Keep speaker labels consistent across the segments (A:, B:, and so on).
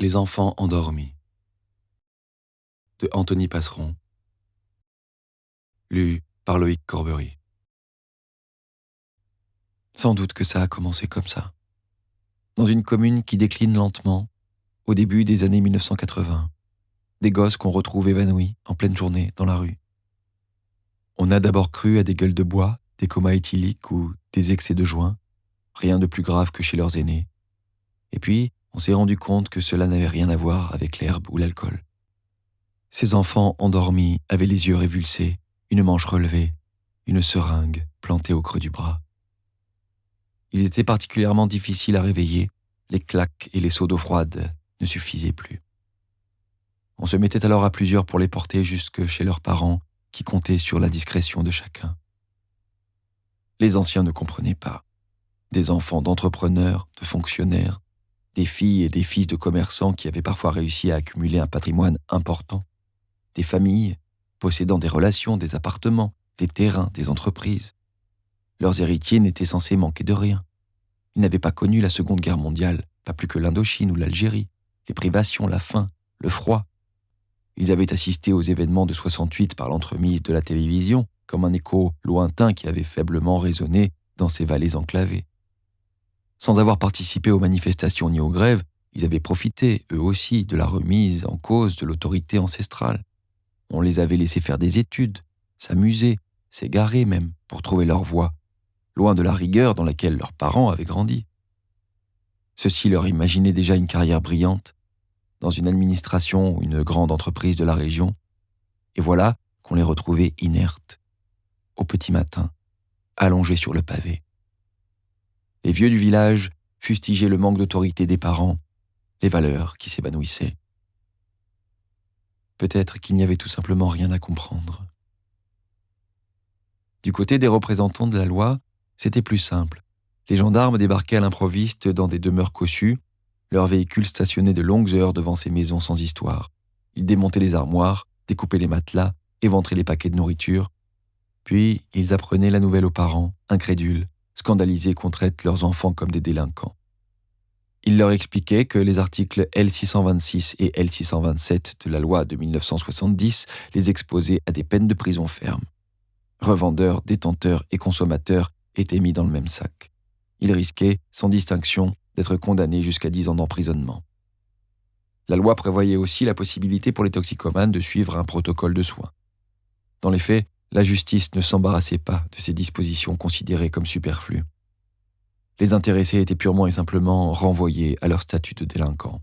A: Les enfants endormis de Anthony Passeron, lu par Loïc Corbery. Sans doute que ça a commencé comme ça. Dans une commune qui décline lentement, au début des années 1980, des gosses qu'on retrouve évanouis en pleine journée dans la rue. On a d'abord cru à des gueules de bois, des comas éthyliques ou des excès de joint, rien de plus grave que chez leurs aînés. Et puis, on s'est rendu compte que cela n'avait rien à voir avec l'herbe ou l'alcool. Ces enfants endormis avaient les yeux révulsés, une manche relevée, une seringue plantée au creux du bras. Ils étaient particulièrement difficiles à réveiller, les claques et les seaux d'eau froide ne suffisaient plus. On se mettait alors à plusieurs pour les porter jusque chez leurs parents, qui comptaient sur la discrétion de chacun. Les anciens ne comprenaient pas. Des enfants d'entrepreneurs, de fonctionnaires, des filles et des fils de commerçants qui avaient parfois réussi à accumuler un patrimoine important, des familles possédant des relations, des appartements, des terrains, des entreprises. Leurs héritiers n'étaient censés manquer de rien. Ils n'avaient pas connu la Seconde Guerre mondiale, pas plus que l'Indochine ou l'Algérie, les privations, la faim, le froid. Ils avaient assisté aux événements de 68 par l'entremise de la télévision, comme un écho lointain qui avait faiblement résonné dans ces vallées enclavées. Sans avoir participé aux manifestations ni aux grèves, ils avaient profité, eux aussi, de la remise en cause de l'autorité ancestrale. On les avait laissés faire des études, s'amuser, s'égarer même, pour trouver leur voie, loin de la rigueur dans laquelle leurs parents avaient grandi. Ceux-ci leur imaginaient déjà une carrière brillante, dans une administration ou une grande entreprise de la région, et voilà qu'on les retrouvait inertes, au petit matin, allongés sur le pavé. Les vieux du village fustigeaient le manque d'autorité des parents, les valeurs qui s'évanouissaient. Peut-être qu'il n'y avait tout simplement rien à comprendre. Du côté des représentants de la loi, c'était plus simple. Les gendarmes débarquaient à l'improviste dans des demeures cossues, leurs véhicules stationnaient de longues heures devant ces maisons sans histoire. Ils démontaient les armoires, découpaient les matelas, éventraient les paquets de nourriture. Puis, ils apprenaient la nouvelle aux parents, incrédules, scandalisés qu'on traite leurs enfants comme des délinquants. Ils leur expliquaient que les articles L626 et L627 de la loi de 1970 les exposaient à des peines de prison ferme. Revendeurs, détenteurs et consommateurs étaient mis dans le même sac. Ils risquaient, sans distinction, d'être condamnés jusqu'à 10 ans d'emprisonnement. La loi prévoyait aussi la possibilité pour les toxicomanes de suivre un protocole de soins. Dans les faits, la justice ne s'embarrassait pas de ces dispositions considérées comme superflues. Les intéressés étaient purement et simplement renvoyés à leur statut de délinquants.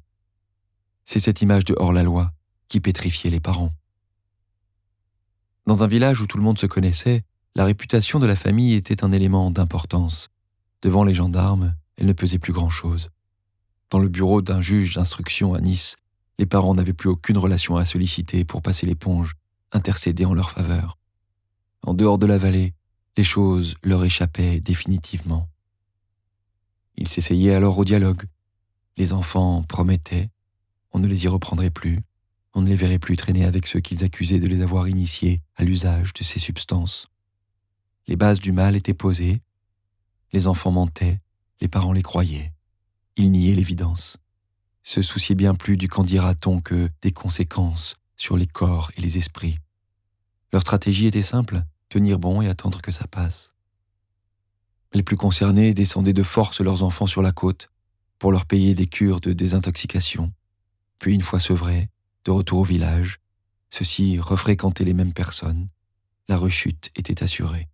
A: C'est cette image de hors-la-loi qui pétrifiait les parents. Dans un village où tout le monde se connaissait, la réputation de la famille était un élément d'importance. Devant les gendarmes, elle ne pesait plus grand-chose. Dans le bureau d'un juge d'instruction à Nice, les parents n'avaient plus aucune relation à solliciter pour passer l'éponge, intercéder en leur faveur. En dehors de la vallée, les choses leur échappaient définitivement. Ils s'essayaient alors au dialogue. Les enfants promettaient, on ne les y reprendrait plus, on ne les verrait plus traîner avec ceux qu'ils accusaient de les avoir initiés à l'usage de ces substances. Les bases du mal étaient posées, les enfants mentaient, les parents les croyaient. Ils niaient l'évidence, se souciaient bien plus du qu'en dira-t-on que des conséquences sur les corps et les esprits. Leur stratégie était simple, tenir bon et attendre que ça passe. Les plus concernés descendaient de force leurs enfants sur la côte pour leur payer des cures de désintoxication. Puis, une fois sevrés, de retour au village, ceux-ci refréquentaient les mêmes personnes. La rechute était assurée.